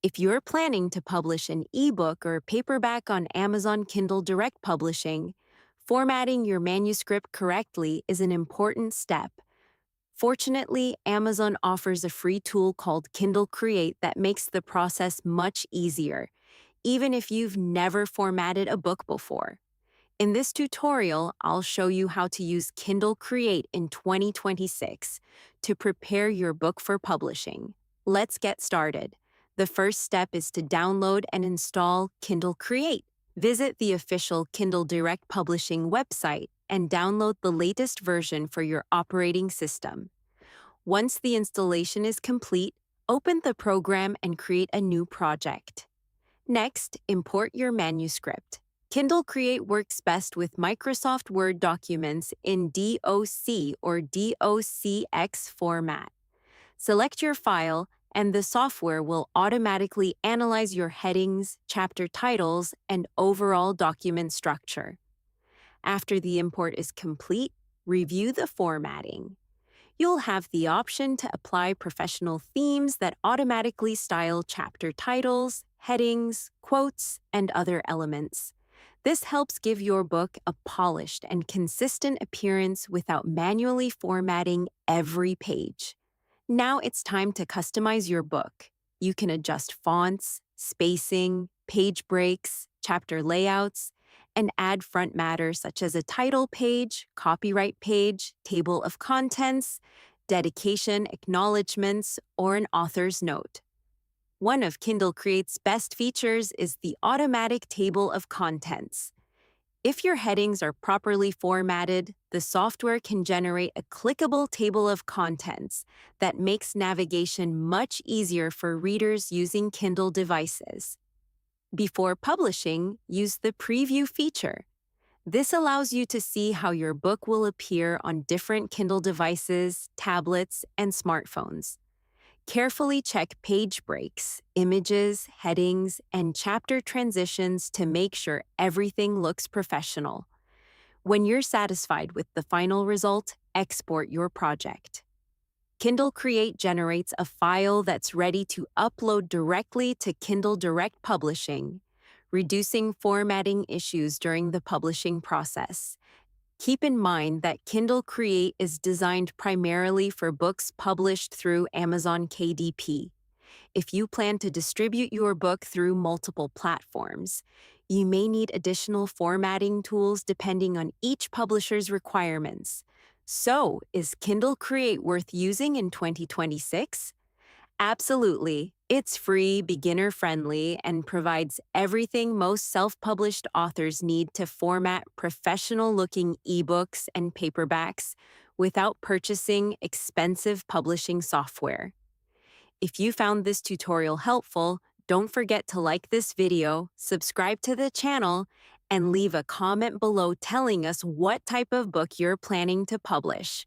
If you're planning to publish an ebook or paperback on Amazon Kindle Direct Publishing, formatting your manuscript correctly is an important step. Fortunately, Amazon offers a free tool called Kindle Create that makes the process much easier, even if you've never formatted a book before. In this tutorial, I'll show you how to use Kindle Create in 2026 to prepare your book for publishing. Let's get started. The first step is to download and install Kindle Create. Visit the official Kindle Direct Publishing website and download the latest version for your operating system. Once the installation is complete, open the program and create a new project. Next, import your manuscript. Kindle Create works best with Microsoft Word documents in DOC or DOCX format. Select your file, and the software will automatically analyze your headings, chapter titles, and overall document structure. After the import is complete, review the formatting. You'll have the option to apply professional themes that automatically style chapter titles, headings, quotes, and other elements. This helps give your book a polished and consistent appearance without manually formatting every page. Now it's time to customize your book. You can adjust fonts, spacing, page breaks, chapter layouts, and add front matter such as a title page, copyright page, table of contents, dedication, acknowledgements, or an author's note. One of Kindle Create's best features is the automatic table of contents. If your headings are properly formatted, the software can generate a clickable table of contents that makes navigation much easier for readers using Kindle devices. Before publishing, use the preview feature. This allows you to see how your book will appear on different Kindle devices, tablets, and smartphones. Carefully check page breaks, images, headings, and chapter transitions to make sure everything looks professional. When you're satisfied with the final result, export your project. Kindle Create generates a file that's ready to upload directly to Kindle Direct Publishing, reducing formatting issues during the publishing process. Keep in mind that Kindle Create is designed primarily for books published through Amazon KDP. If you plan to distribute your book through multiple platforms, you may need additional formatting tools depending on each publisher's requirements. So, is Kindle Create worth using in 2026? Absolutely. It's free, beginner-friendly, and provides everything most self-published authors need to format professional-looking ebooks and paperbacks without purchasing expensive publishing software. If you found this tutorial helpful, don't forget to like this video, subscribe to the channel, and leave a comment below telling us what type of book you're planning to publish.